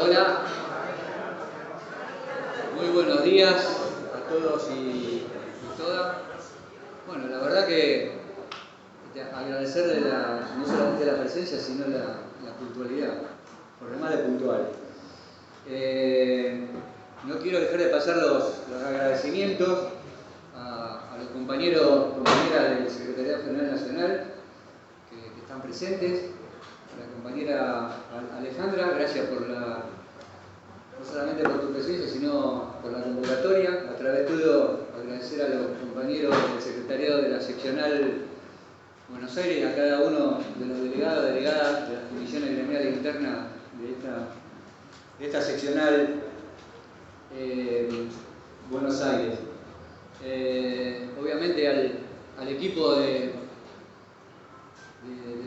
Hola, muy buenos días a todos y todas. Bueno, la verdad que agradecerle no solamente la presencia, sino la puntualidad, por demás de puntual. No quiero dejar de pasar los agradecimientos a los compañeras del Secretariado General Nacional que están presentes, a la compañera Alejandra, gracias no solamente por tu presencia, sino por la convocatoria. A través tuyo, agradecer a los compañeros del Secretariado de la Seccional Buenos Aires, a cada uno de los delegados, delegadas de las comisiones gremiales internas de esta seccional Buenos Aires. Obviamente al equipo de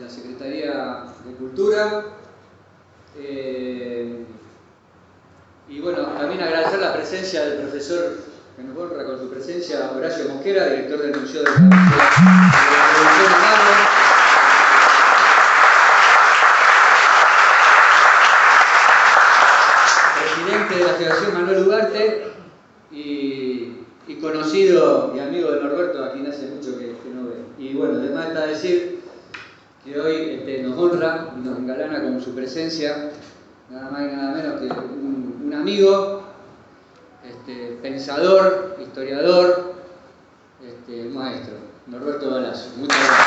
la Secretaría de Cultura. Y bueno, también agradecer la presencia del profesor que nos honra con su presencia, Horacio Mosquera, director del Museo de la Revolución Humana. Presidente de la Federación Manuel Ugarte y conocido y amigo de Norberto, a quien hace mucho que no ve. Y bueno, además está decir que hoy nos honra y nos engalana con su presencia, nada más y nada menos que un amigo, pensador, historiador, maestro, Norberto Galazo. Muchas gracias.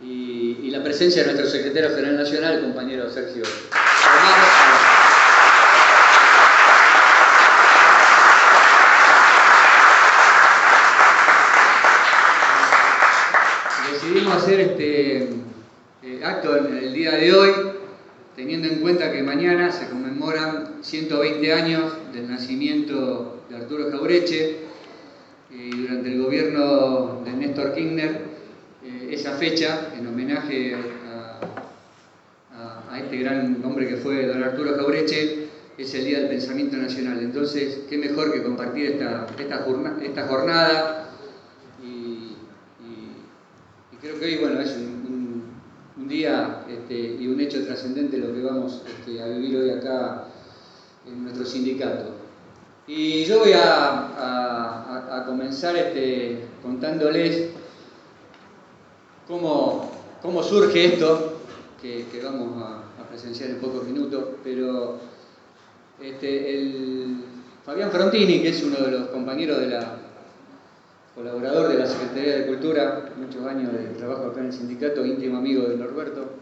Y la presencia de nuestro secretario general nacional, el compañero Sergio Romano. Decidimos hacer este acto en el día de hoy, teniendo en cuenta que mañana se conmemoran 120 años del nacimiento de Arturo Jauretche, y durante el gobierno de Néstor Kirchner, esa fecha, en homenaje a este gran hombre que fue don Arturo Jauretche, es el Día del Pensamiento Nacional. Entonces, qué mejor que compartir esta jornada. Creo que hoy, bueno, es un día y un hecho trascendente lo que vamos a vivir hoy acá en nuestro sindicato. Y yo voy a comenzar contándoles cómo surge esto, que vamos a presenciar en pocos minutos, pero Fabián Frontini, que es uno de los compañeros colaborador de la Secretaría de Cultura, muchos años de trabajo acá en el sindicato, íntimo amigo de Norberto,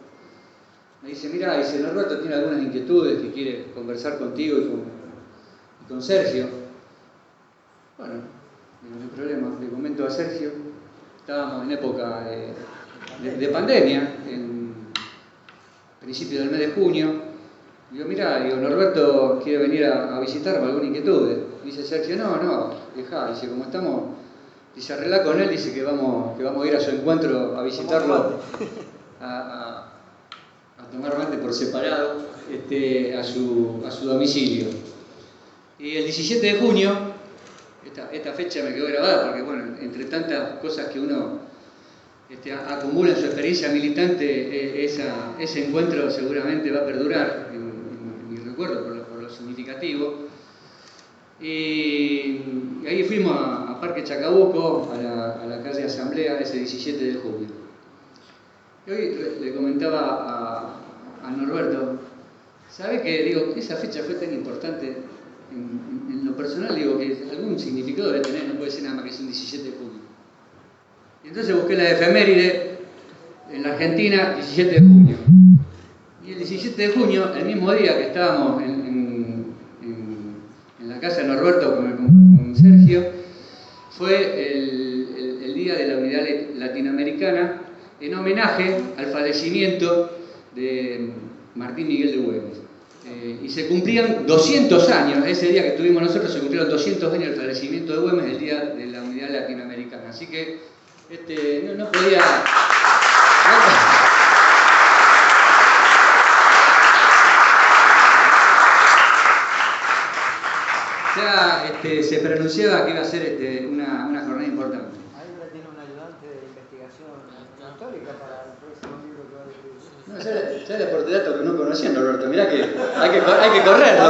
me dice, mirá, Norberto tiene algunas inquietudes que quiere conversar contigo y con Sergio. Bueno, no hay problema, le comento a Sergio, estábamos en época de pandemia, en principio del mes de junio. Digo, mirá, Norberto quiere venir a visitarme, alguna inquietud. Dice Sergio, no, dejá, dice, como estamos, dice, arreglá con él, dice que vamos a ir a su encuentro, a visitarlo, a tomar mate por separado, a su domicilio. Y el 17 de junio, esta fecha me quedó grabada porque, bueno, entre tantas cosas que uno acumula en su experiencia militante, ese encuentro seguramente va a perdurar en mi recuerdo por lo significativo. Y ahí fuimos a Parque Chacabuco, a la calle Asamblea, ese 17 de junio. Y hoy le comentaba a Norberto, ¿sabe que esa fecha fue tan importante en lo personal? Digo, que algún significado debe tener, no puede ser nada más que es un 17 de junio. Y entonces busqué la efeméride en la Argentina, 17 de junio. Y el 17 de junio, el mismo día que estábamos en la casa de Norberto con Sergio, fue el Día de la Unidad Latinoamericana, en homenaje al fallecimiento de Martín Miguel de Güemes. Y se cumplían 200 años, ese día que estuvimos nosotros, se cumplieron 200 años del fallecimiento de Güemes, el Día de la Unidad Latinoamericana. Así que no podía... ya se pronunciaba que iba a ser una jornada importante. Ahí ya tiene un ayudante de investigación histórica para el próximo libro que va a escribir. No, ya era por dato que no conocían, Roberto. Mirá que hay que correrlo.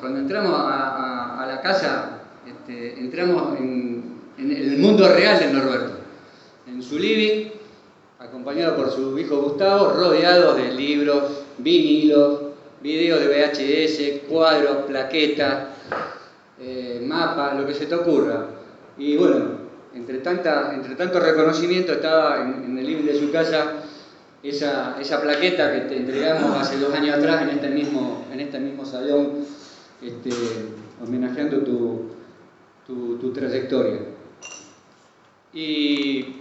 Cuando entramos a la casa, entramos en el mundo real de Norberto. En su living, acompañado por su hijo Gustavo, rodeado de libros, vinilos, videos de VHS, cuadros, plaquetas, mapas, lo que se te ocurra. Y bueno, entre tanto reconocimiento estaba en el living de su casa esa plaqueta que te entregamos hace 2 años atrás en este mismo salón, homenajeando tu trayectoria. Y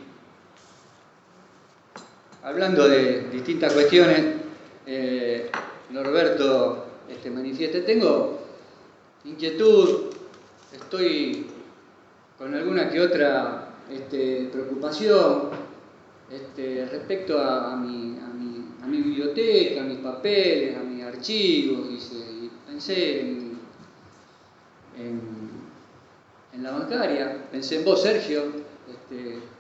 hablando de distintas cuestiones, Norberto manifiesta, tengo inquietud, estoy con alguna que otra preocupación respecto a mi biblioteca, a mis papeles, a mis archivos, y pensé en la bancaria, pensé en vos, Sergio,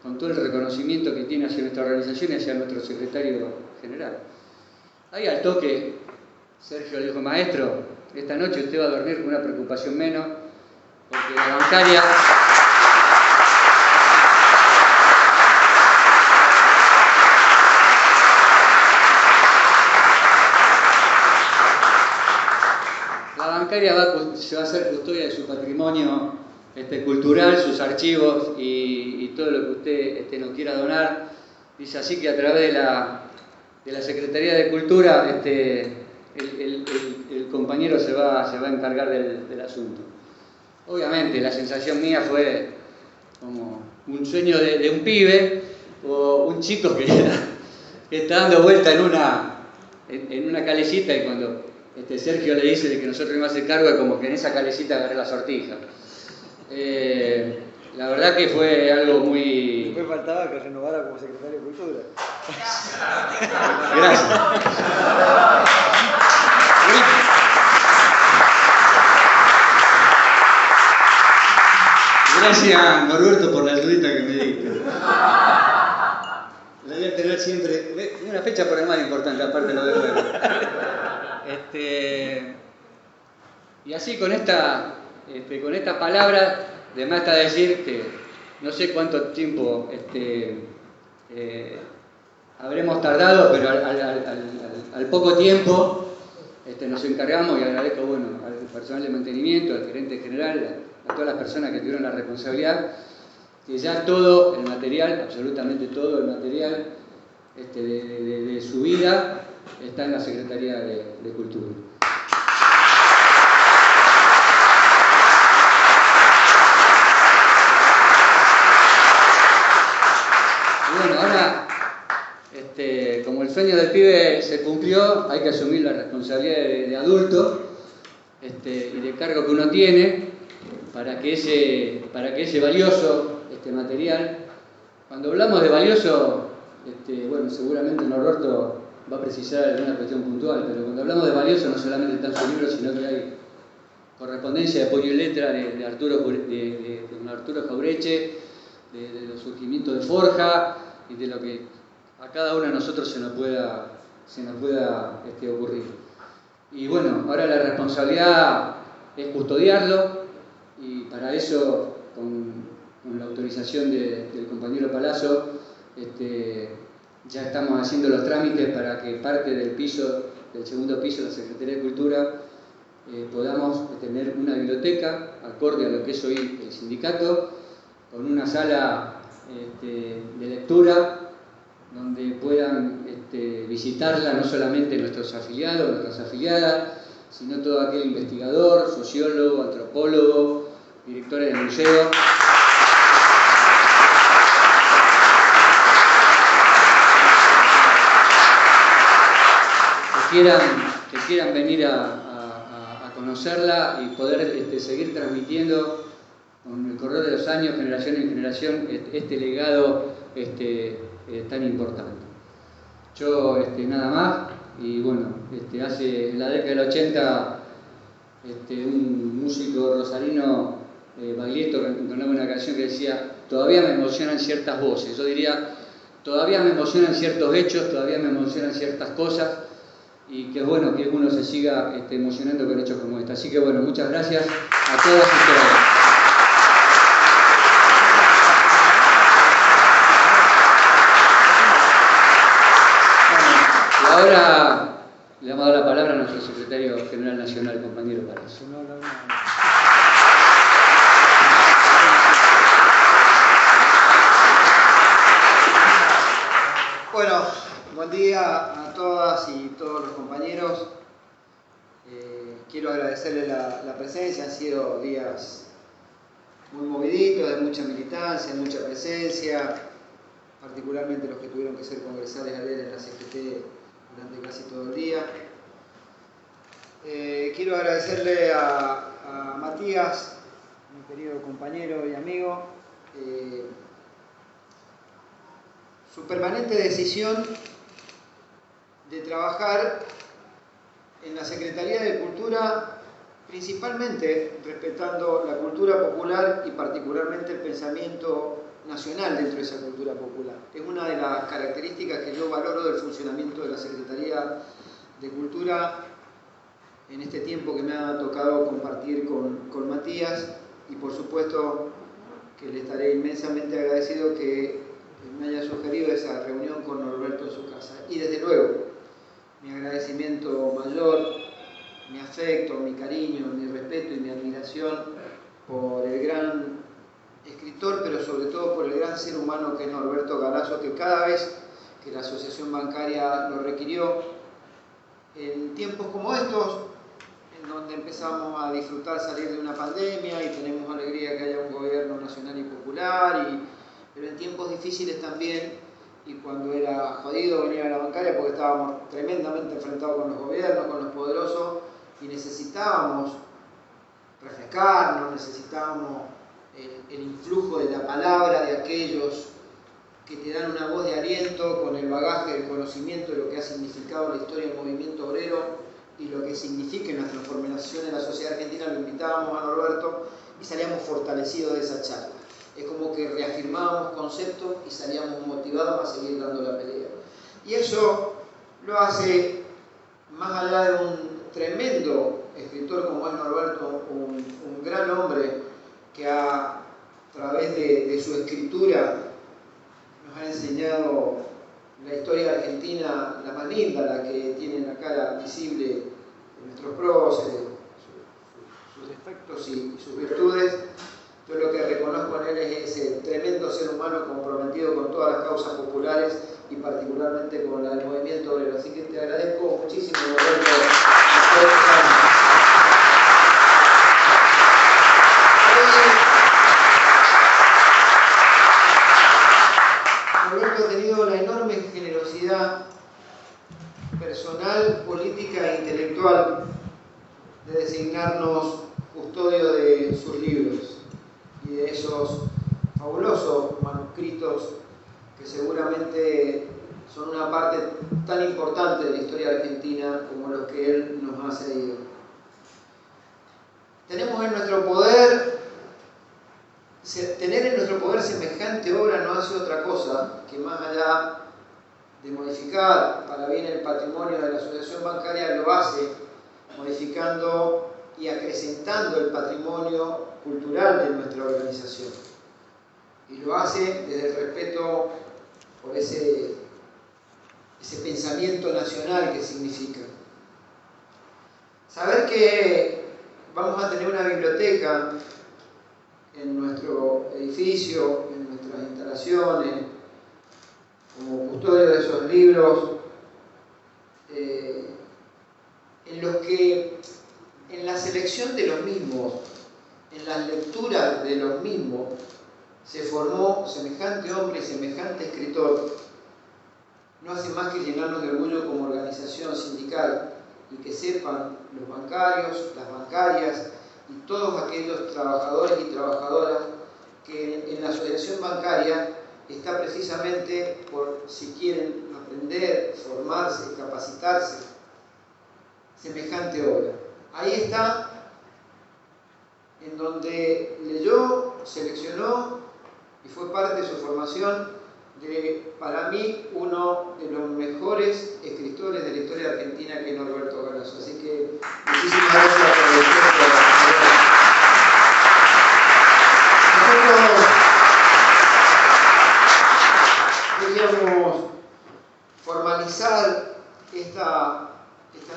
con todo el reconocimiento que tiene hacia nuestra organización y hacia nuestro secretario general. Ahí al toque, Sergio le dijo, maestro, esta noche usted va a dormir con una preocupación menos, porque la bancaria... La bancaria se va a hacer custodia de su patrimonio cultural, sus archivos y todo lo que usted nos quiera donar. Dice así que a través de la Secretaría de Cultura el compañero se va a encargar del asunto. Obviamente la sensación mía fue como un sueño de un pibe o un chico que está dando vuelta en una calecita, y cuando Sergio le dice de que nosotros íbamos a hacer cargo, es como que en esa calecita agarré la sortija. La verdad que fue algo muy... Después faltaba que renovara como secretario de Cultura. Gracias. Gracias, Norberto, por la ayudita que me diste. La voy a tener siempre... Una fecha por el más importante, aparte de lo de luego. Y así con esta palabra, de más está decir que no sé cuánto tiempo habremos tardado, pero al poco tiempo nos encargamos, y agradezco al personal de mantenimiento, al gerente general, a todas las personas que tuvieron la responsabilidad, que ya todo el material, absolutamente todo el material de su vida está en la Secretaría de Cultura. Y bueno, ahora, como el sueño del pibe se cumplió, hay que asumir la responsabilidad de adulto y de cargo que uno tiene para que ese valioso material, cuando hablamos de valioso, seguramente Norberto va a precisar alguna cuestión puntual, pero cuando hablamos de valioso no solamente están sus libros, sino que hay correspondencia de puño y letra de don Arturo Jaureche, de los surgimientos de Forja y de lo que a cada uno de nosotros se nos pueda ocurrir. Y bueno, ahora la responsabilidad es custodiarlo, y para eso, con la autorización del compañero Palazzo, ya estamos haciendo los trámites para que parte del segundo piso de la Secretaría de Cultura podamos tener una biblioteca acorde a lo que es hoy el sindicato, con una sala de lectura donde puedan visitarla no solamente nuestros afiliados, nuestras afiliadas, sino todo aquel investigador, sociólogo, antropólogo, directores de museo. Que quieran venir a conocerla y poder seguir transmitiendo con el correr de los años, generación en generación, este legado tan importante. Yo nada más, Y bueno, hace en la década del 80 un músico rosarino, Baglietto, entonaba una canción que decía: todavía me emocionan ciertas voces. Yo diría: todavía me emocionan ciertos hechos, todavía me emocionan ciertas cosas, y que es bueno que uno se siga emocionando con hechos como este. Así que bueno, muchas gracias a todas y todos. Ahora le vamos a dar la palabra a nuestro secretario general nacional, compañero Palacio. Bueno, buen día a todas y todos los compañeros. Quiero agradecerles la presencia. Han sido días muy moviditos, de mucha militancia, mucha presencia, particularmente los que tuvieron que ser congresales ayer en la CGT durante casi todo el día. Quiero agradecerle a Matías, mi querido compañero y amigo, su permanente decisión de trabajar en la Secretaría de Cultura, principalmente respetando la cultura popular y particularmente el pensamiento nacional dentro de esa cultura popular. Es una de las características que yo valoro del funcionamiento de la Secretaría de Cultura en este tiempo que me ha tocado compartir con Matías, y por supuesto que le estaré inmensamente agradecido que me haya sugerido esa reunión con Norberto en su casa. Y desde luego, mi agradecimiento mayor, mi afecto, mi cariño, mi respeto y mi admiración por el gran escritor, pero sobre todo por el gran ser humano que es Norberto Galazo, que cada vez que la asociación bancaria lo requirió, en tiempos como estos, en donde empezamos a disfrutar salir de una pandemia y tenemos alegría que haya un gobierno nacional y popular, pero en tiempos difíciles también, y cuando era jodido venir a la bancaria porque estábamos tremendamente enfrentados con los gobiernos, con los poderosos, y necesitábamos refrescarnos, necesitábamos el influjo de la palabra de aquellos que te dan una voz de aliento con el bagaje del conocimiento de lo que ha significado la historia del movimiento obrero y lo que significa en la transformación en la sociedad argentina. Lo invitábamos a Norberto y salíamos fortalecidos de esa charla. Es como que reafirmábamos conceptos y salíamos motivados a seguir dando la pelea. Y eso lo hace, más allá de un tremendo escritor como es Norberto, un gran hombre que a través de su escritura nos ha enseñado la historia argentina, la más linda, la que tiene la cara visible de nuestros próceres, sus defectos y sus virtudes. Yo lo que reconozco en él es ese tremendo ser humano comprometido con todas las causas populares y particularmente con la del movimiento obrero. Así que te agradezco muchísimo, Norberto. Norberto ha tenido la enorme generosidad personal, política e intelectual de designarnos custodio de sus libros y de esos fabulosos manuscritos que seguramente son una parte tan importante de la historia argentina como los que él nos ha cedido. Tenemos en nuestro poder, tener en nuestro poder semejante obra no hace otra cosa que, más allá de modificar para bien el patrimonio de la asociación bancaria, lo hace modificando y acrecentando el patrimonio cultural de nuestra organización. Y lo hace desde el respeto por ese pensamiento nacional que significa. Saber que vamos a tener una biblioteca en nuestro edificio, en nuestras instalaciones, como custodio de esos libros, en los que en la selección de los mismos, en las lecturas de los mismos, se formó semejante hombre y semejante escritor, no hace más que llenarnos de orgullo como organización sindical, y que sepan los bancarios, las bancarias y todos aquellos trabajadores y trabajadoras que en la asociación bancaria está precisamente por, si quieren aprender, formarse, capacitarse, semejante obra. Ahí está, en donde leyó, seleccionó y fue parte de su formación de, para mí, uno de los mejores escritores de la historia argentina, que es Norberto Galazo. Así que muchísimas gracias por el tiempo. Nosotros queríamos formalizar esta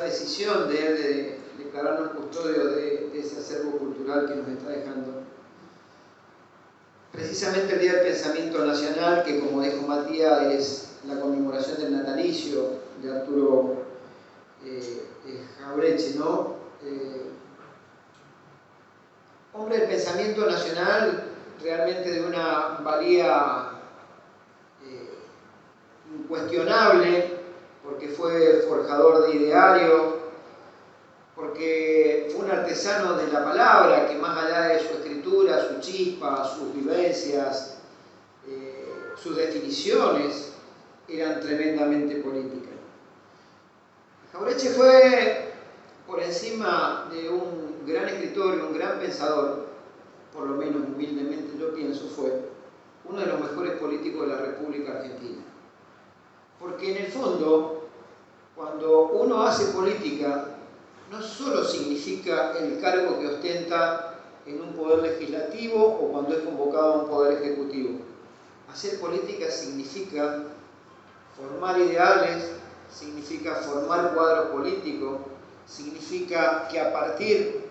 decisión de él de declararnos custodios de ese acervo cultural que nos está dejando. Precisamente el Día del Pensamiento Nacional, que como dijo Matías, es la conmemoración del natalicio de Arturo Jauretche, ¿no? Hombre del pensamiento nacional, realmente de una valía incuestionable, porque fue forjador de ideario, porque fue un artesano de la palabra, que más allá de su escritura, su chispa, sus vivencias, sus definiciones, eran tremendamente políticas. Jauretche fue, por encima de un gran escritor y un gran pensador, por lo menos humildemente yo pienso, fue uno de los mejores políticos de la República Argentina. Porque en el fondo, cuando uno hace política, no solo significa el cargo que ostenta en un poder legislativo o cuando es convocado a un poder ejecutivo. Hacer política significa formar ideales, significa formar cuadros políticos, significa que a partir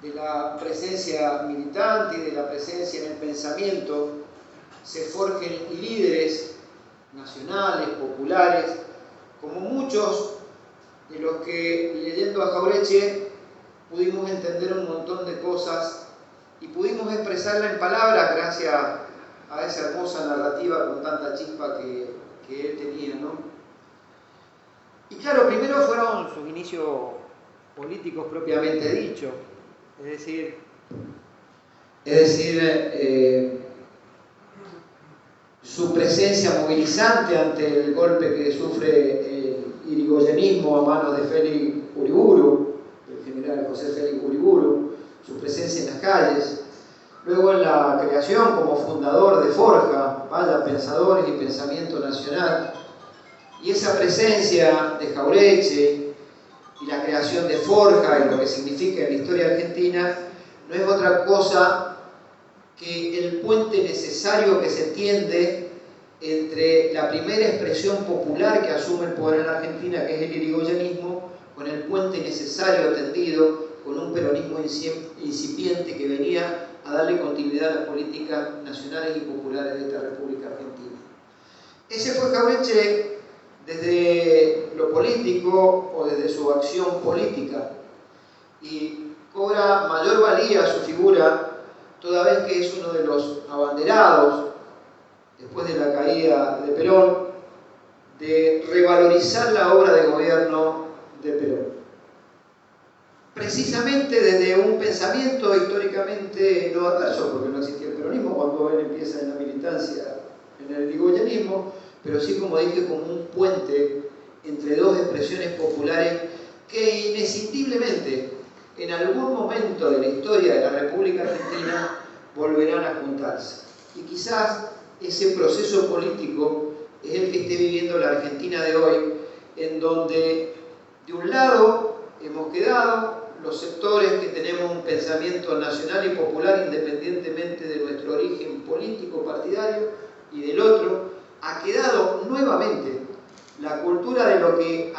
de la presencia militante y de la presencia en el pensamiento se forjen líderes nacionales, populares, como muchos de los que, leyendo a Jauretche, pudimos entender un montón de cosas y pudimos expresarla en palabras gracias a esa hermosa narrativa con tanta chispa que él tenía, ¿no? Y claro, primero fueron sus inicios políticos propiamente dichos, es decir, su presencia movilizante ante el golpe que sufre el irigoyenismo a manos de Félix Uriburu, el general José Félix Uriburu, su presencia en las calles, luego en la creación como fundador de Forja, vaya Pensadores y Pensamiento Nacional, y esa presencia de Jauretche y la creación de Forja y lo que significa en la historia argentina no es otra cosa que el puente necesario que se tiende entre la primera expresión popular que asume el poder en la Argentina, que es el irigoyenismo, con el puente necesario tendido con un peronismo incipiente que venía a darle continuidad a las políticas nacionales y populares de esta República Argentina. Ese fue Jauretche desde lo político o desde su acción política, y cobra mayor valía su figura toda vez que es uno de los abanderados, después de la caída de Perón, de revalorizar la obra de gobierno de Perón. Precisamente desde un pensamiento históricamente no adverso, porque no existía el peronismo cuando él empieza en la militancia en el irigoyenismo, pero sí, como dije, como un puente entre dos expresiones populares que inescindiblemente en algún momento de la historia de la República Argentina volverán a juntarse. Y quizás ese proceso político es el que esté viviendo la Argentina de hoy, en donde de un lado hemos quedado los sectores que tenemos un pensamiento nacional y popular independientemente de nuestro origen político partidario, y del otro ha quedado nuevamente la cultura de lo que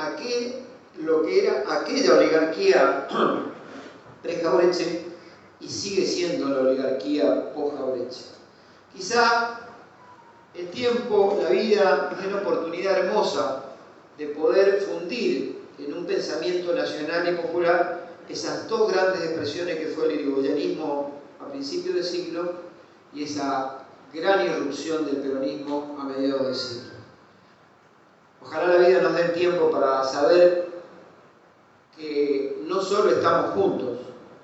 era aquella oligarquía pre-Jauretche y sigue siendo la oligarquía post-Jauretche. Quizá el tiempo, la vida, es una oportunidad hermosa de poder fundir en un pensamiento nacional y popular esas dos grandes expresiones que fue el irigoyenismo a principios del siglo y esa gran irrupción del peronismo a mediados del siglo. Ojalá la vida nos dé el tiempo para saber que no solo estamos juntos,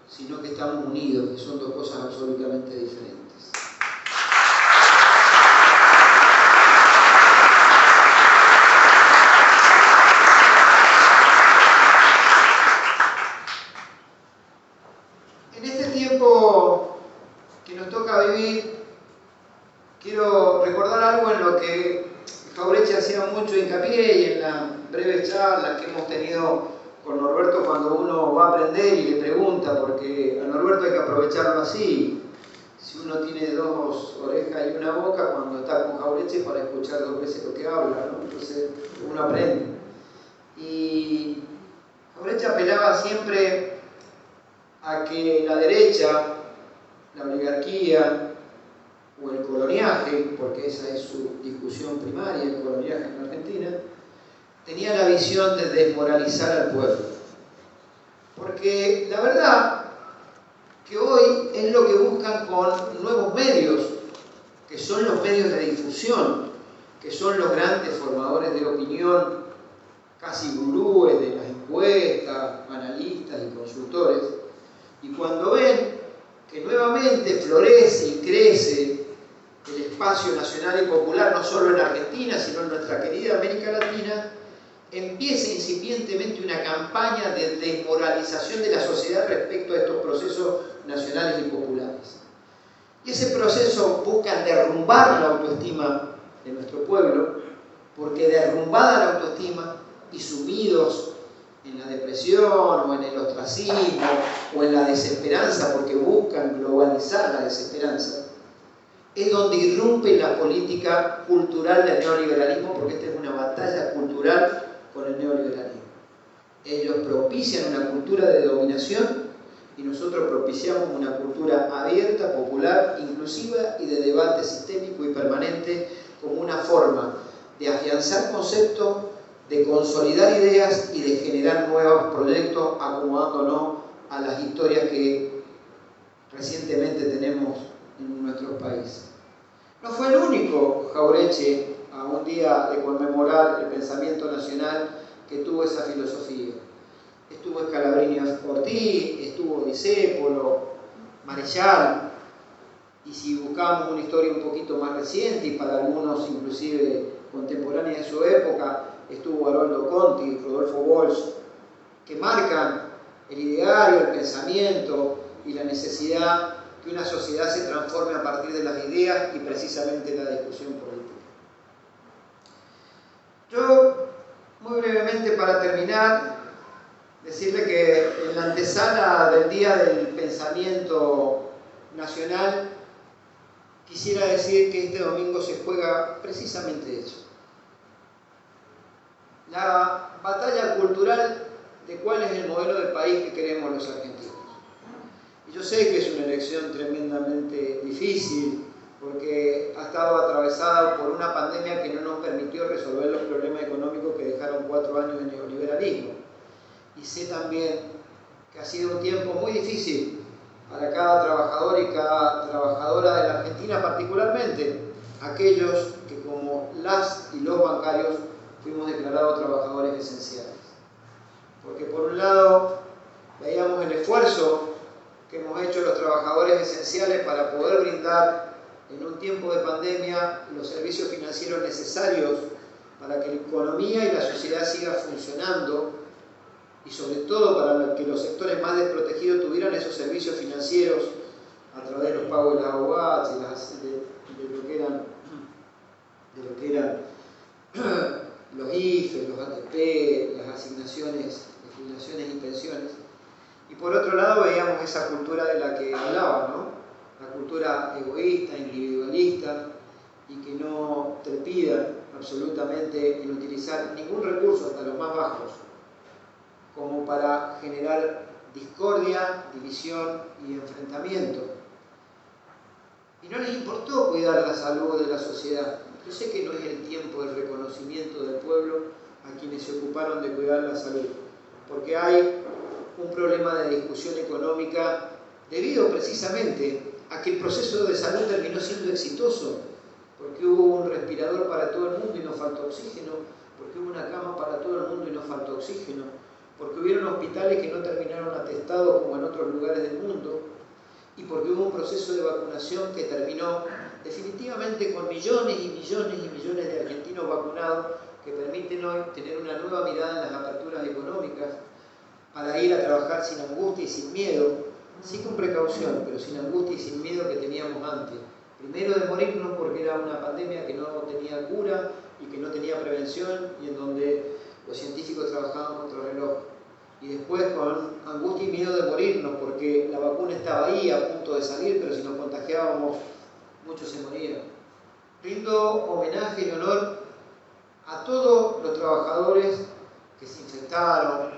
sino que estamos unidos, que son dos cosas absolutamente diferentes. tiempo que nos toca vivir, quiero recordar algo en lo que Jauretche hacía mucho hincapié y en las breves charlas que hemos tenido con Norberto cuando uno va a aprender y le pregunta, porque a Norberto hay que aprovecharlo así. Si uno tiene dos orejas y una boca, cuando está con Jauretche para escuchar dos veces lo que habla, ¿no? Entonces uno aprende. Y Jauretche apelaba siempre a que la derecha, la oligarquía o el coloniaje, porque esa es su discusión primaria, el coloniaje en Argentina, tenía la visión de desmoralizar al pueblo. Porque la verdad que hoy es lo que buscan con nuevos medios, que son los medios de difusión, que son los grandes formadores de opinión, casi gurúes de las encuestas, analistas y consultores, y cuando ven que nuevamente florece y crece el espacio nacional y popular, no solo en Argentina, sino en nuestra querida América Latina, empieza incipientemente una campaña de desmoralización de la sociedad respecto a estos procesos nacionales y populares. Y ese proceso busca derrumbar la autoestima de nuestro pueblo, porque derrumbada la autoestima y sumidos en la depresión o en el ostracismo o en la desesperanza, porque buscan globalizar la desesperanza, es donde irrumpe la política cultural del neoliberalismo, porque esta es una batalla cultural con el neoliberalismo. Ellos propician una cultura de dominación y nosotros propiciamos una cultura abierta, popular, inclusiva y de debate sistémico y permanente como una forma de afianzar conceptos, de consolidar ideas y de generar nuevos proyectos acomodándonos a las historias que recientemente tenemos en nuestros países. No fue el único Jauretche a un día de conmemorar el pensamiento nacional que tuvo esa filosofía. Estuvo Scalabrini Ortiz, estuvo Discépolo, Marechal, y si buscamos una historia un poquito más reciente y para algunos inclusive contemporánea de su época, estuvo Haroldo Conti, Rodolfo Walsh, que marcan el ideario, el pensamiento y la necesidad que una sociedad se transforme a partir de las ideas y precisamente la discusión política. Yo, muy brevemente para terminar, decirle que en la antesala del Día del Pensamiento Nacional, quisiera decir que este domingo se juega precisamente eso. La batalla cultural de cuál es el modelo de país que queremos los argentinos. Y yo sé que es una elección tremendamente difícil, porque ha estado atravesada por una pandemia que no nos permitió resolver los problemas económicos que dejaron 4 años de neoliberalismo. Y sé también que ha sido un tiempo muy difícil para cada trabajador y cada trabajadora de la Argentina, particularmente aquellos que como las y los bancarios fuimos declarados trabajadores esenciales. Porque por un lado veíamos el esfuerzo que hemos hecho los trabajadores esenciales para poder brindar en un tiempo de pandemia los servicios financieros necesarios para que la economía y la sociedad siga funcionando y sobre todo para que los sectores más desprotegidos tuvieran esos servicios financieros a través de los pagos de las abogadas y de lo que eran los IFE, los ATP, las asignaciones de jubilaciones y pensiones. Y por otro lado veíamos esa cultura de la que hablaba, ¿no? La cultura egoísta, individualista y que no trepida absolutamente en utilizar ningún recurso, hasta los más bajos, como para generar discordia, división y enfrentamiento. Y no les importó cuidar la salud de la sociedad. Yo sé que no es el tiempo del reconocimiento del pueblo a quienes se ocuparon de cuidar la salud, porque hay un problema de discusión económica debido precisamente a que el proceso de salud terminó siendo exitoso, porque hubo un respirador para todo el mundo y no faltó oxígeno, porque hubo una cama para todo el mundo y no faltó oxígeno, porque hubieron hospitales que no terminaron atestados como en otros lugares del mundo, y porque hubo un proceso de vacunación que terminó definitivamente con millones y millones y millones de argentinos vacunados que permiten hoy tener una nueva mirada en las aperturas económicas para ir a trabajar sin angustia y sin miedo, sí con precaución, pero sin angustia y sin miedo que teníamos antes. Primero de morirnos porque era una pandemia que no tenía cura y que no tenía prevención y en donde los científicos trabajaban contra el reloj. Y después con angustia y miedo de morirnos porque la vacuna estaba ahí a punto de salir, pero si nos contagiábamos, muchos se morían. Rindo homenaje y honor a todos los trabajadores que se infectaron,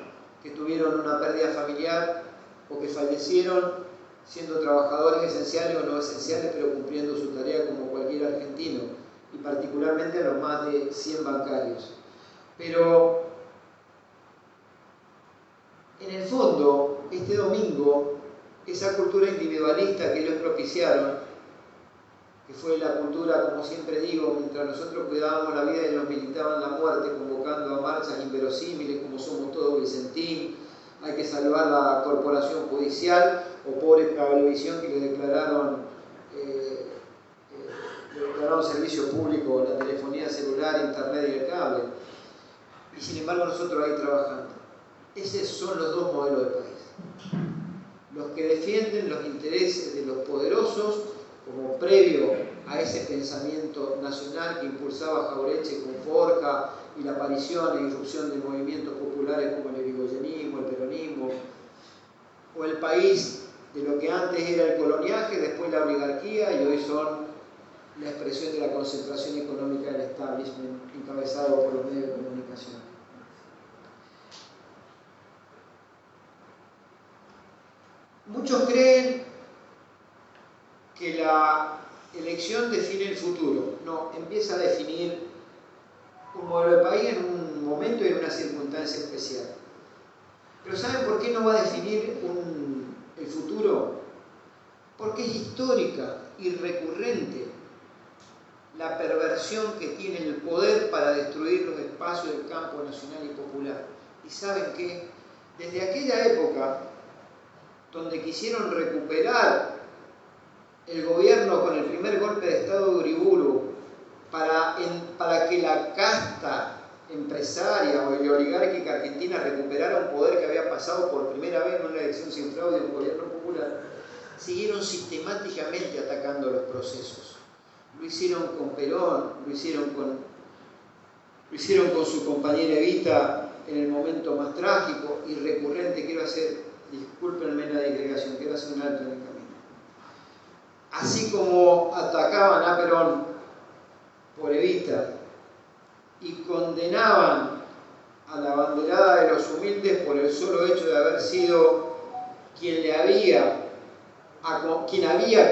que tuvieron una pérdida familiar o que fallecieron siendo trabajadores esenciales o no esenciales, pero cumpliendo su tarea como cualquier argentino, y particularmente a los más de 100 bancarios. Pero en el fondo, este domingo, esa cultura individualista que ellos propiciaron, que fue la cultura, como siempre digo, mientras nosotros cuidábamos la vida, ellos militaban la muerte, convocando a marchas inverosímiles como Somos Todos Vicentín, hay que salvar la corporación judicial, o pobre Cablevisión que le declararon servicio público la telefonía celular, internet y el cable. Y sin embargo nosotros ahí trabajando. Esos son los dos modelos de país. Los que defienden los intereses de los poderosos como previo a ese pensamiento nacional que impulsaba Jauretche con Forja y la aparición e irrupción de movimientos populares como el irigoyenismo, el peronismo, o el país de lo que antes era el coloniaje, después la oligarquía y hoy son la expresión de la concentración económica del establishment encabezado por los medios de comunicación. Muchos creen que la elección define el futuro. No, empieza a definir un modelo de país en un momento y en una circunstancia especial. Pero ¿saben por qué no va a definir el futuro? Porque es histórica y recurrente la perversión que tiene el poder para destruir los espacios del campo nacional y popular. ¿Y saben qué? Desde aquella época, donde quisieron recuperar el gobierno con el primer golpe de Estado de Uriburu para que la casta empresaria o oligárquica argentina recuperara un poder que había pasado por primera vez en una elección sin fraude de un gobierno popular, siguieron sistemáticamente atacando los procesos. Lo hicieron con Perón, lo hicieron con su compañera Evita en el momento más trágico y recurrente. Quiero hacer, discúlpenme la digregación, quiero hacer un alto en el camino. Así como atacaban a Perón por Evita y condenaban a la banderada de los humildes por el solo hecho de haber sido quien había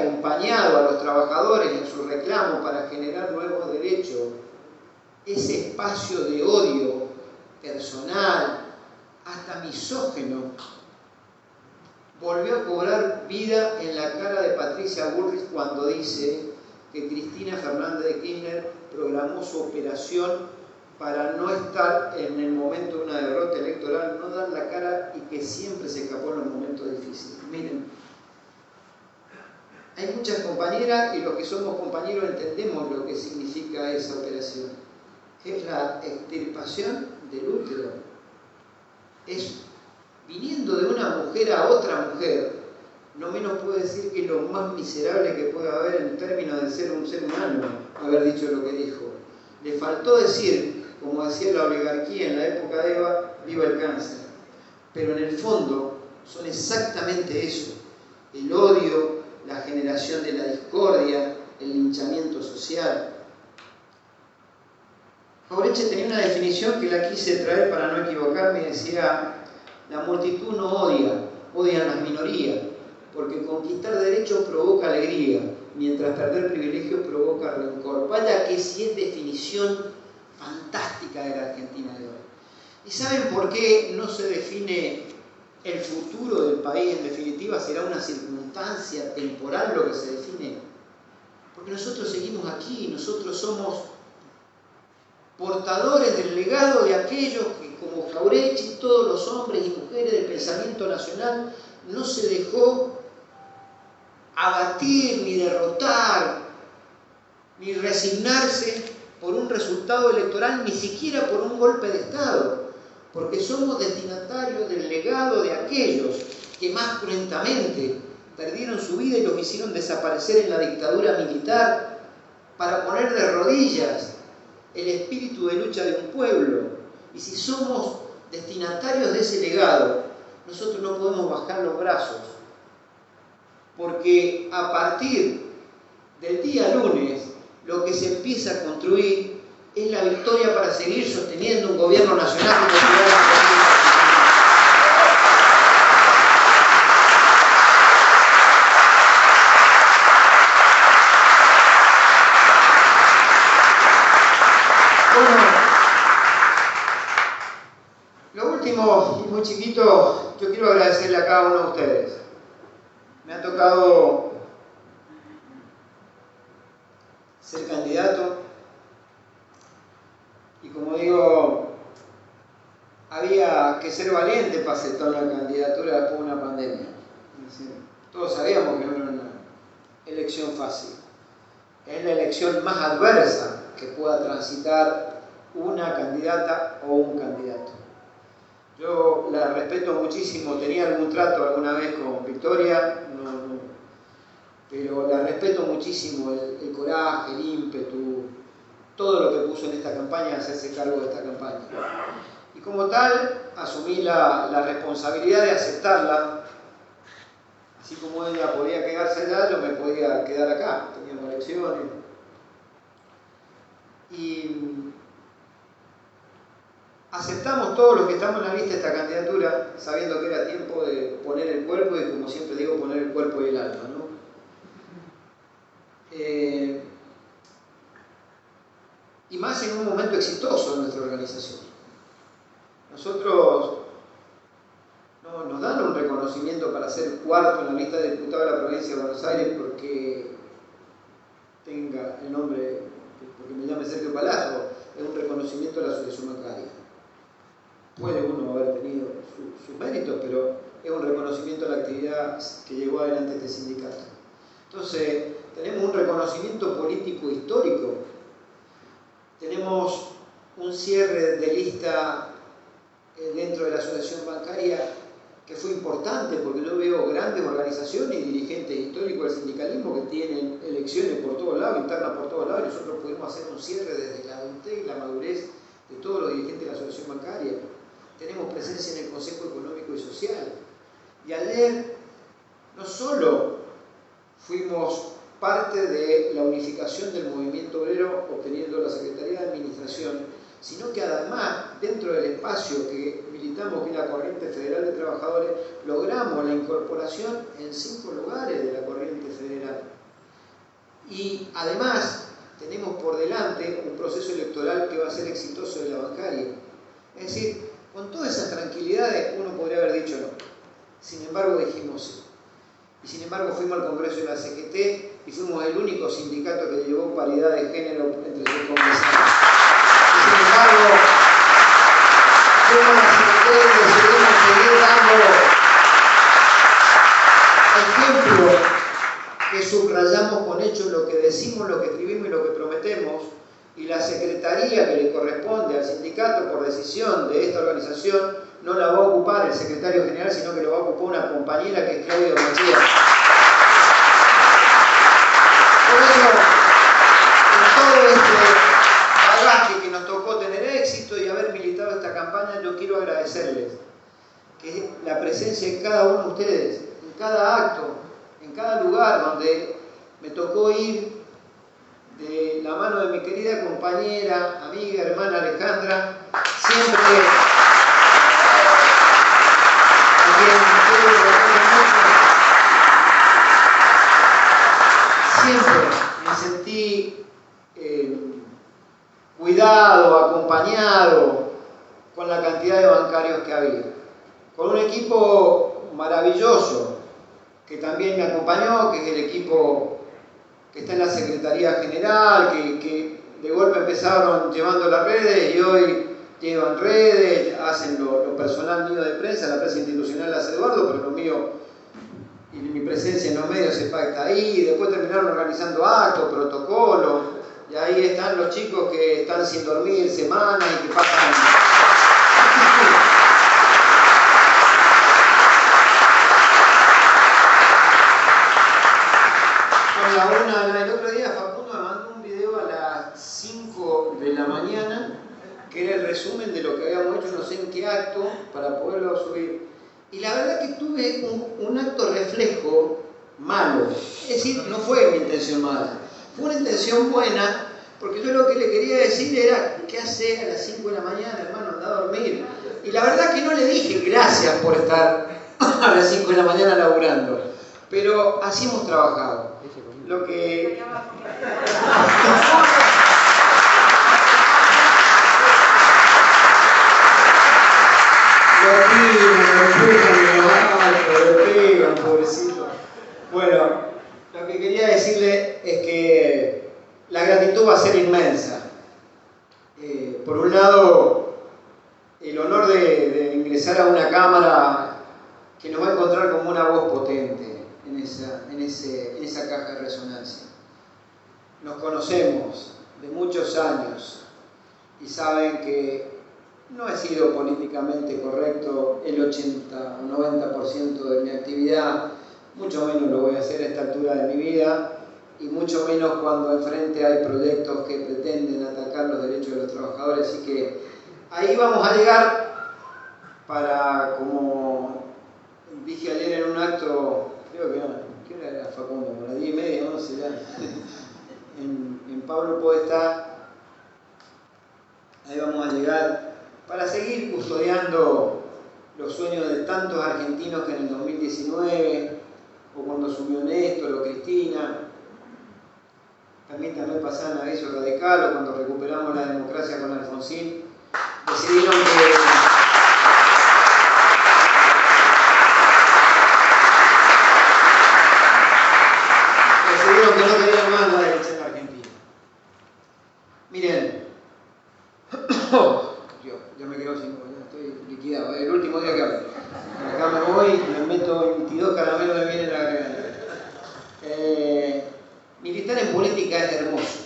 acompañado a los trabajadores en su reclamo para generar nuevos derechos, ese espacio de odio personal, hasta misógino, volvió a cobrar vida en la cara de Patricia Bullrich cuando dice que Cristina Fernández de Kirchner programó su operación para no estar en el momento de una derrota electoral, no dar la cara y que siempre se escapó en los momentos difíciles. Miren, hay muchas compañeras y los que somos compañeros entendemos lo que significa esa operación, que es la extirpación del útero. Es viniendo de una mujer a otra mujer, no menos puede decir que es lo más miserable que puede haber en términos de ser un ser humano, haber dicho lo que dijo. Le faltó decir, como decía la oligarquía en la época de Eva, viva el cáncer. Pero en el fondo son exactamente eso, el odio, la generación de la discordia, el linchamiento social. Jauretche tenía una definición que la quise traer para no equivocarme y decía: la multitud no odia, odian las minorías, porque conquistar derechos provoca alegría, mientras perder privilegios provoca rencor. Vaya que sí es definición fantástica de la Argentina de hoy. ¿Y saben por qué no se define el futuro del país? En definitiva, será una circunstancia temporal lo que se define. Porque nosotros seguimos aquí, nosotros somos portadores del legado de aquellos que, como Jauretche y todos los hombres y mujeres del pensamiento nacional, no se dejó abatir, ni derrotar, ni resignarse por un resultado electoral, ni siquiera por un golpe de Estado, porque somos destinatarios del legado de aquellos que más cruentamente perdieron su vida y los hicieron desaparecer en la dictadura militar para poner de rodillas el espíritu de lucha de un pueblo. Y si somos destinatarios de ese legado, nosotros no podemos bajar los brazos, porque a partir del día lunes lo que se empieza a construir es la victoria para seguir sosteniendo un gobierno nacional que lo último, y muy chiquito, yo quiero agradecerle a cada uno de ustedes. Me ha tocado ser candidato y, como digo, había que ser valiente para aceptar una candidatura después de una pandemia. Es decir, todos sabíamos que no era una elección fácil. Es la elección más adversa que pueda transitar una candidata o un candidato. Yo la respeto muchísimo, tenía algún trato alguna vez con Victoria, pero la respeto muchísimo, el coraje, el ímpetu, todo lo que puso en esta campaña, hacerse cargo de esta campaña. Y como tal, asumí la responsabilidad de aceptarla. Así como ella podía quedarse allá, yo me podía quedar acá, teníamos elecciones. Y aceptamos todos los que estamos en la lista de esta candidatura, sabiendo que era tiempo de poner el cuerpo y, como siempre digo, poner el cuerpo y el alma, ¿no? Y más en un momento exitoso de nuestra organización. Nosotros no nos dan un reconocimiento para ser cuarto en la lista de diputados de la provincia de Buenos Aires porque tenga el nombre, porque me llame Sergio Palazzo, es un reconocimiento a la asociación bancaria. Puede uno haber tenido sus méritos, pero es un reconocimiento a la actividad que llevó adelante este sindicato. Entonces, tenemos un reconocimiento político histórico, tenemos un cierre de lista dentro de la asociación bancaria que fue importante, porque yo veo grandes organizaciones y dirigentes históricos del sindicalismo que tienen elecciones por todos lados, internas por todos lados, y nosotros pudimos hacer un cierre desde la adultez y la madurez de todos los dirigentes de la asociación bancaria. Tenemos presencia en el Consejo Económico y Social. Y ayer no solo fuimos parte de la unificación del movimiento obrero obteniendo la Secretaría de Administración, sino que además, dentro del espacio que militamos, que es la Corriente Federal de Trabajadores, logramos la incorporación en 5 lugares de la Corriente Federal. Y además, tenemos por delante un proceso electoral que va a ser exitoso de la bancaria. Es decir, con todas esas tranquilidades uno podría haber dicho no. Sin embargo, dijimos sí. Y sin embargo fuimos al Congreso de la CGT y fuimos el único sindicato que llevó paridad de género entre sus congresantes. Y sin embargo, fuimos a la CGT y decidimos seguir dando ejemplo que subrayamos con hechos lo que decimos, lo que escribimos y lo que prometemos. Y la secretaría que le corresponde al sindicato por decisión de esta organización no la va a ocupar el secretario general, sino que lo va a ocupar una compañera que es Claudia Machía. Por eso, con todo este bagaje que nos tocó tener éxito y haber militado esta campaña, yo quiero agradecerles que la presencia de cada uno de ustedes, en cada acto, en cada lugar donde me tocó ir, de la mano de mi querida compañera, amiga, hermana Alejandra, siempre a quien quiero mucho, siempre me sentí cuidado, acompañado con la cantidad de bancarios que había, con un equipo maravilloso que también me acompañó, que es el equipo que está en la Secretaría General, que de golpe empezaron llevando las redes y hoy llevan redes, hacen lo personal mío de prensa, la prensa institucional la hace Eduardo, pero lo mío y mi presencia en los medios se pacta ahí, después terminaron organizando actos, protocolos, y ahí están los chicos que están sin dormir semanas y que pasan... Son la 1, el otro día Facundo me mandó un video a las 5 de la mañana, que era el resumen de lo que habíamos hecho, no sé en qué acto, para poderlo subir. Y la verdad que tuve un acto reflejo malo. Es decir, no fue mi intención mala, fue una intención buena, porque yo lo que le quería decir era, ¿qué hace a las 5 de la mañana, hermano? Anda a dormir. Y la verdad que no le dije gracias por estar a las 5 de la mañana laburando, pero así hemos trabajado. Lo que... pobrecito. Bueno, lo que quería decirle es que la gratitud va a ser inmensa. Por un lado, el honor de ingresar a una cámara que nos va a encontrar como una voz potente en esa caja de resonancia. Nos conocemos de muchos años y saben que no he sido políticamente correcto el 80 o 90% de mi actividad, mucho menos lo voy a hacer a esta altura de mi vida, y mucho menos cuando enfrente hay proyectos que pretenden atacar los derechos de los trabajadores. Así que ahí vamos a llegar para, como dije ayer en un acto, creo que no, ¿qué hora era Facundo? Como las 10:30, 11 ya, en Pablo Podestá. Ahí vamos a llegar para seguir custodiando los sueños de tantos argentinos que en el 2019, o cuando subió Néstor o Cristina, también pasaban a eso radical, o cuando recuperamos la democracia con Alfonsín, decidieron que no querían más la derecha en la Argentina. Miren, yo me quedo sin, ya estoy liquidado, el último día que hablo. Acá me voy, me meto 22 caramelos de miel en la garganta. Militar en política es hermoso.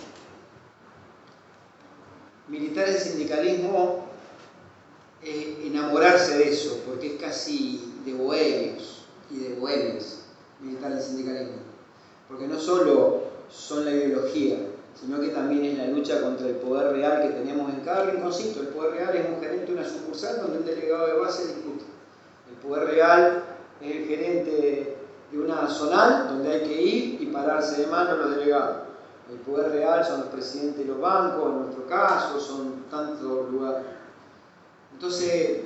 Militar en sindicalismo es enamorarse de eso, porque es casi de bohemios y de bohemias militar en sindicalismo. Porque no solo son la ideología, sino que también es la lucha contra el poder real que tenemos en cada rinconcito. El poder real es un gerente de una sucursal donde un delegado de base discute. El poder real es el gerente de una zonal donde hay que ir y pararse de mano los delegados. El poder real son los presidentes de los bancos, en nuestro caso, son tantos lugares. Entonces,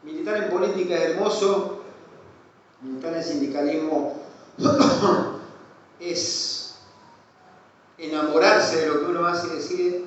militar en política es hermoso, militar en sindicalismo es enamorarse de lo que uno hace y decide.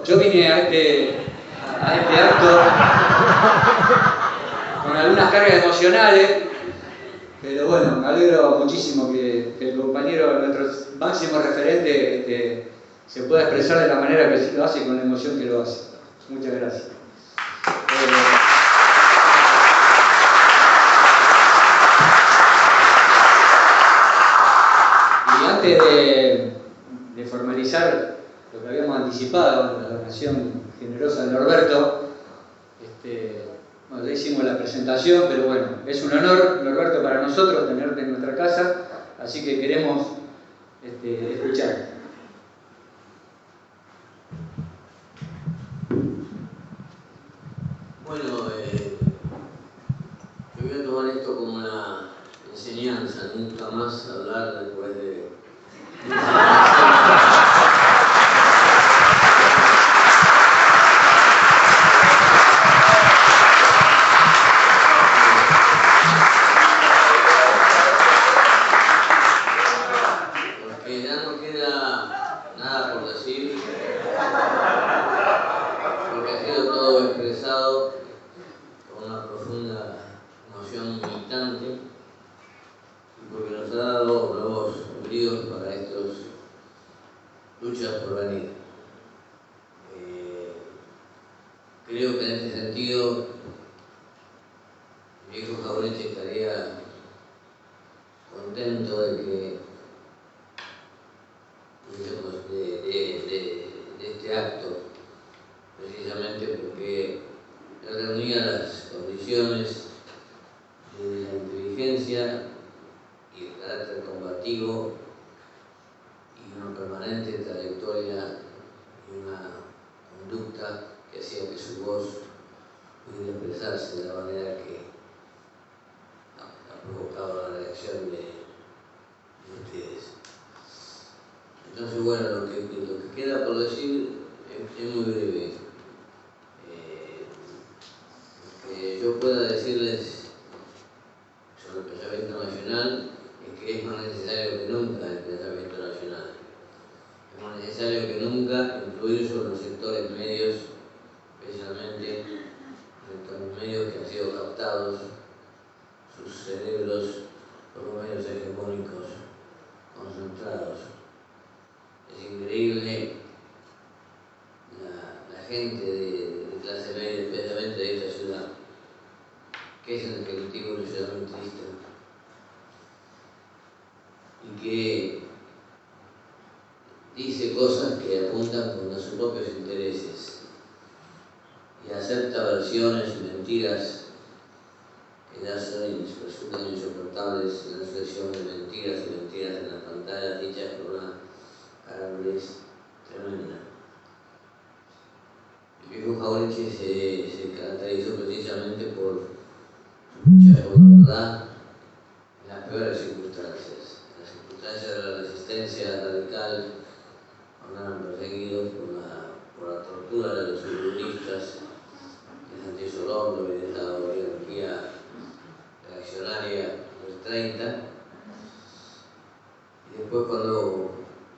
Yo vine a este acto con algunas cargas emocionales, pero bueno, me alegro muchísimo que el compañero, nuestro máximo referente, se pueda expresar de la manera que lo hace y con la emoción que lo hace. Muchas gracias. antes de formalizar lo que habíamos anticipado, la donación generosa de Norberto, bueno, ya hicimos la presentación, pero bueno, es un honor, Norberto, para nosotros tenerte en nuestra casa, así que queremos escuchar. Bueno, yo voy a tomar esto como una enseñanza, nunca más hablar después de... Porque ya no queda nada por decir, porque ha sido todo expresado con una profunda emoción militante y porque nos ha dado nuevos bríos para estas luchas por venir. Creo que en este sentido el viejo Jauretche estaría contento de que de este acto, precisamente porque reunía las condiciones de la inteligencia y el carácter combativo y una permanente trayectoria y una conducta que hacía que su voz pudiera expresarse de la manera que ha provocado la reacción de ustedes. Entonces, bueno, lo que queda por decir es muy breve. Lo que yo pueda decirles sobre el pensamiento nacional es que es más necesario que nunca el pensamiento nacional. Es más necesario que nunca influir sobre los sectores medios, especialmente sectores medios que han sido captados, sus cerebros por los medios hegemónicos concentrados. Es increíble la gente de clase media, especialmente de esta ciudad, que es en definitiva una ciudad muy triste y que dice cosas que apuntan contra sus propios intereses y acepta versiones y mentiras que ya resultan insoportables en la sucesión de mentiras y mentiras en las pantallas dichas por una carambres tremenda. El viejo Jauretche se caracterizó precisamente por luchar por la verdad en las peores circunstancias. En las circunstancias de la resistencia radical, cuando eran perseguidos por la tortura de los periodistas, de Santi Sorondo y de la oligarquía reaccionaria del 30, y después cuando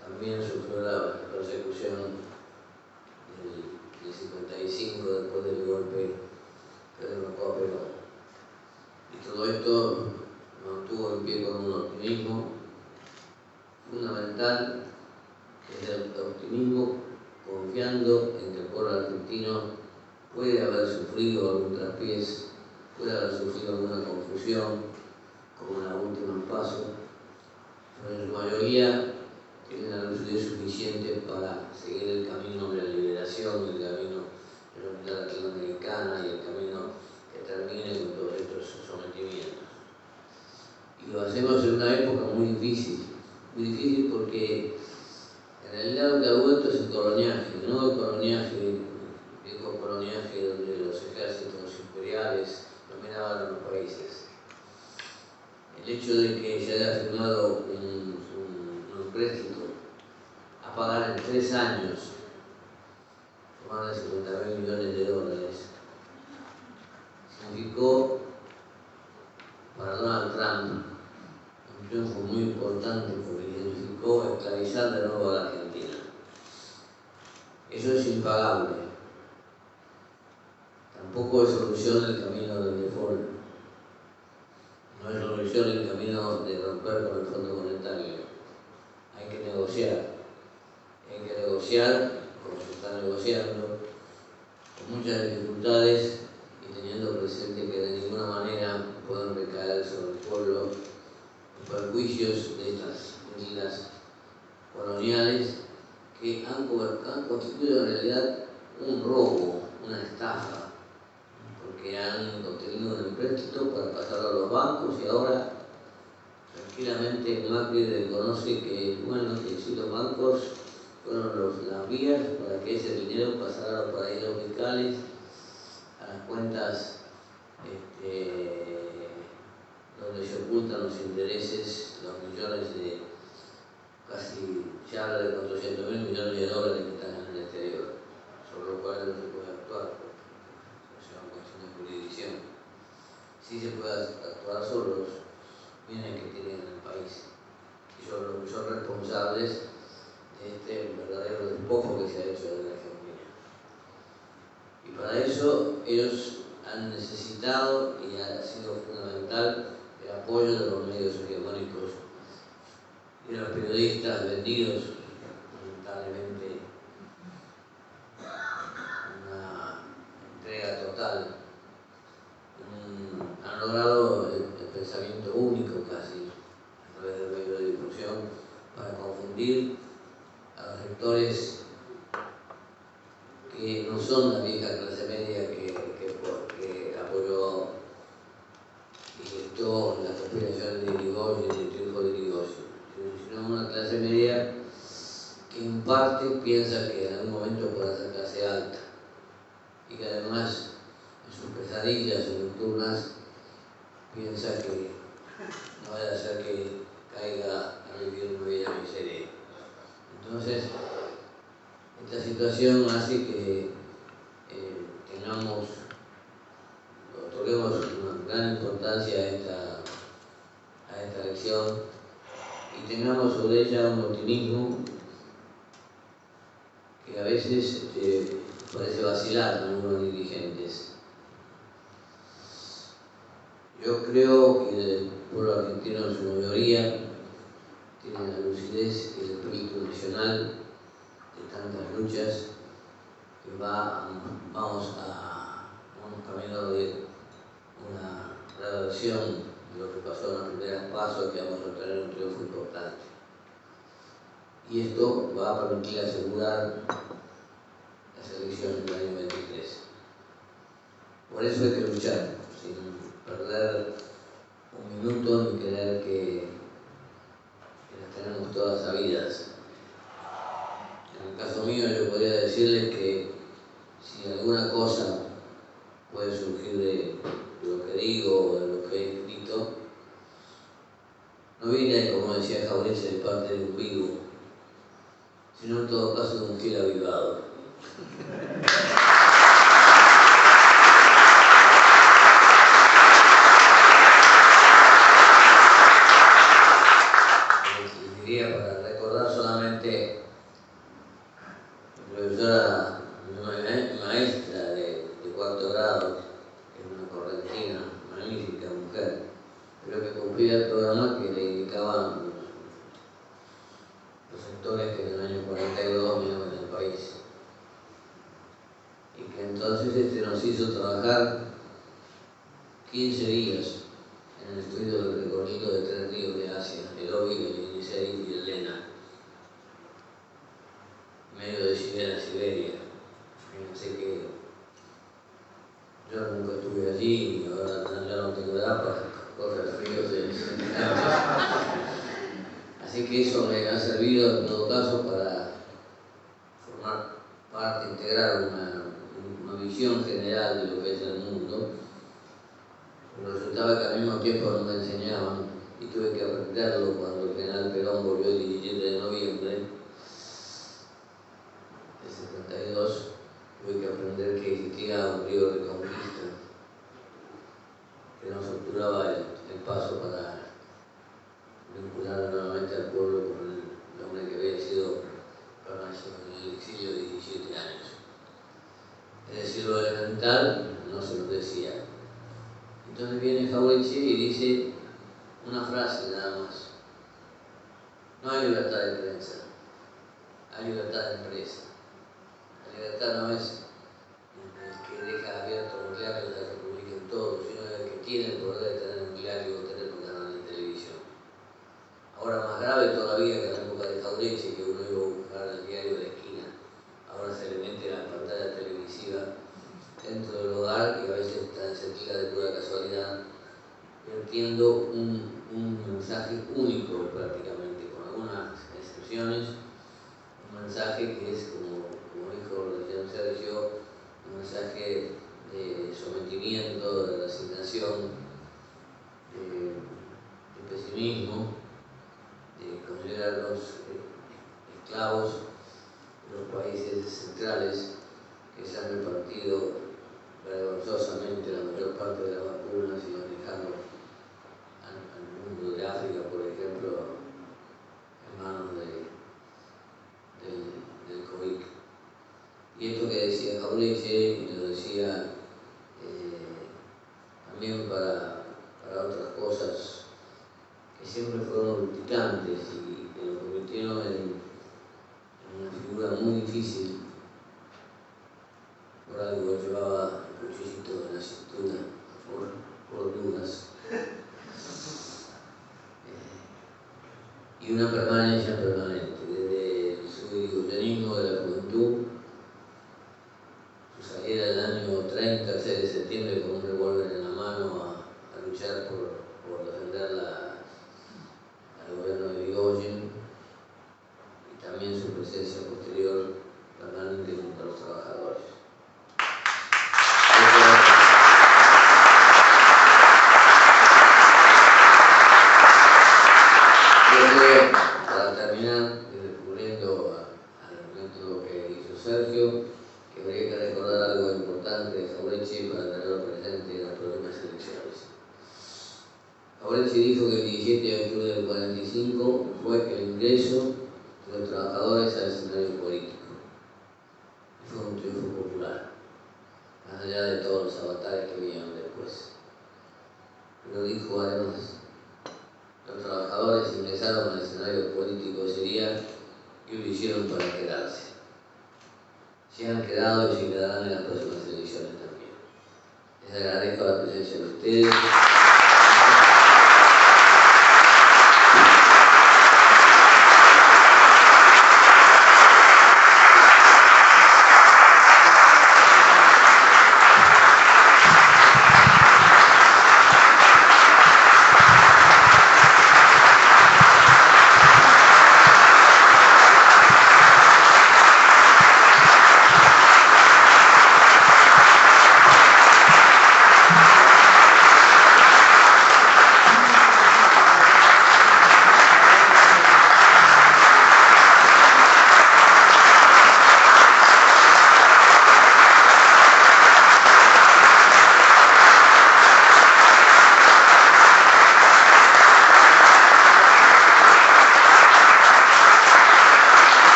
también sufrió la persecución del 55 después del golpe que derrocó a Perón. Y todo esto mantuvo en pie con un optimismo fundamental, que es el optimismo confiando en que el pueblo argentino puede haber sufrido algún traspiés, puede haber sufrido alguna confusión, como en los últimos pasos, pero en su mayoría tienen la lucidez suficiente para seguir el camino de la liberación, el camino de la unidad latinoamericana y el camino que termine con todos estos sometimientos. Y lo hacemos en una época muy difícil porque en realidad lo que ha vuelto es el coloniaje, no el coloniaje, viejo coloniaje donde los ejércitos imperiales dominaban a los países. El hecho de que se haya firmado un empréstito a pagar en 3 años más de 50.000 millones de dólares significó para Donald Trump un triunfo muy importante porque significó esclavizar de nuevo a la Argentina. Eso es impagable. Tampoco es solución el camino del default. No es solución el camino de romper con el Fondo Monetario. Hay que negociar. Hay que negociar, como se está negociando, con muchas dificultades y teniendo presente que de ninguna manera pueden recaer sobre el pueblo los perjuicios de estas medidas coloniales que han constituido en realidad un robo, una estafa, porque han obtenido un empréstito para pasarlo a los bancos y ahora tranquilamente Macri reconoce que, bueno, que sí, los bancos fueron las vías para que ese dinero pasara a los paraísos fiscales, a las cuentas donde se ocultan los intereses, los millones de, casi se habla de 400.000 millones de dólares que están en el exterior, sobre los cuales no se puede actuar, porque es una cuestión de jurisdicción. Sí se puede actuar sobre los bienes que tienen en el país y sobre los que son responsables de este verdadero despojo que se ha hecho de la Argentina. Y para eso ellos han necesitado y ha sido fundamental el apoyo de los medios hegemónicos y de los periodistas vendidos, lamentablemente, una entrega total. Han logrado el pensamiento único casi a través del medio de difusión para confundir a los sectores que no son la vieja clase media que apoyó y gestó la conspiración de Irigoyen y el triunfo de Irigoyen, sino una clase media que en parte piensa que en algún momento podrá ser clase alta y que además en sus pesadillas nocturnas piensa que no vaya a ser que caiga a vivir una vida miseria. Entonces, esta situación hace que otorguemos una gran importancia a esta elección y tengamos sobre ella un optimismo que a veces parece vacilar en algunos dirigentes. Yo creo que el pueblo argentino en su mayoría tiene la lucidez y el espíritu nacional de tantas luchas que vamos camino de una reversión de lo que pasó en los primeros pasos, que vamos a obtener un triunfo importante. Y esto va a permitir asegurar las elecciones del año 23. Por eso hay que luchar, sin perder un minuto ni creer que las tenemos todas sabidas. En el caso mío yo podría decirles que si alguna cosa puede surgir de lo que digo o de lo que he escrito, no viene, como decía Jauretche, de parte de un vivo, sino en todo caso de un fiel avivado. Les diría, para recordar solamente, la profesora, una maestra de cuarto grado, que es una correntina, magnífica mujer, pero que cumplía el programa que le indicaban los sectores que en el año 42 vinieron en el país. Y que entonces nos hizo trabajar 15 días en el estudio del recorrido de 3 ríos de Asia, el Obi, el Yenisei y el Lena, en medio de Siberia a Siberia. Fíjense que yo nunca estuve allí y ahora ya no tengo edad para correr ríos de 60 años. Así que eso me ha servido en todo caso para formar parte, integrar una visión general de lo que es el mundo. Pero resultaba que al mismo tiempo no me enseñaban y tuve que aprenderlo cuando el general Perón volvió el 17 de noviembre del 72. Tuve que aprender que existía un río de conquista que nos obturaba el paso para vincular nuevamente al pueblo con el hombre que había sido permanecido en el exilio de 17 años. Es decir, lo elemental no se nos decía. Entonces viene Jauretche y dice una frase nada más: no hay libertad de prensa, hay libertad de empresa. La libertad no es el que deja abierto los diarios para que publiquen todo, sino el que tiene el poder de tener un diario o tener un canal de televisión. Ahora más grave todavía que en la época de Jauretche, que trabajar y a veces se tira de pura casualidad, vertiendo un mensaje único prácticamente, con algunas excepciones, un mensaje que es, como dijo recién Sergio, un mensaje de sometimiento, de resignación, de pesimismo, de considerar los esclavos de los países centrales que se han repartido vergonzosamente la mayor parte de las vacunas y van dejando al mundo de África, por ejemplo, en manos del COVID. Y esto que decía Jauretche, y lo decía también para otras cosas que siempre fueron urticantes y que lo convirtieron en una figura muy difícil. Por algo llevaba el cuchillito en la cintura por dudas. Y una permanencia permanente, desde su igualanismo de la juventud, su salida del año 30, el 6 de septiembre, con un revólver en la mano a luchar por defender al gobierno de Irigoyen, y también su presencia posterior permanente junto a los trabajadores. Para terminar, recurriendo al argumento que hizo Sergio, que habría que recordar algo importante de Jauretche para tenerlo presente en las próximas elecciones. Jauretche dijo que el 17 de octubre del 45 fue el ingreso de los trabajadores al escenario político. Y fue un triunfo popular, más allá de todos los avatares que vinieron después. Pero dijo además: los trabajadores ingresaron al escenario político ese día y lo hicieron para quedarse. Se han quedado y se quedarán en las próximas elecciones también. Les agradezco la presencia de ustedes.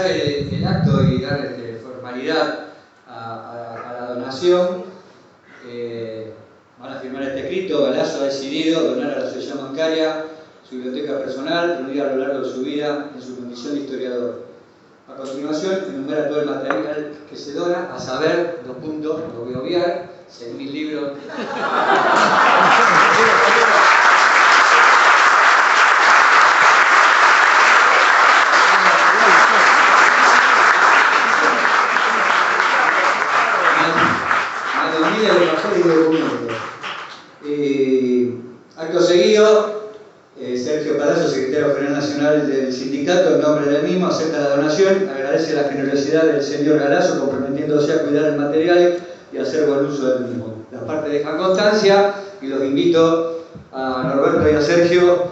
El acto y dar formalidad a la donación, van a firmar este escrito. Galasso ha decidido donar a la asociación bancaria su biblioteca personal, reunida a lo largo de su vida en su condición de historiador. A continuación, enumera todo el material que se dona, a saber, 2 puntos, lo voy a obviar, 6.000 libros. Acto seguido, Sergio Palazzo, secretario general nacional del sindicato, en nombre del mismo, acepta la donación, agradece la generosidad del señor Galasso, comprometiéndose a cuidar el material y hacer buen uso del mismo. Las partes dejan constancia y los invito a Norberto y a Sergio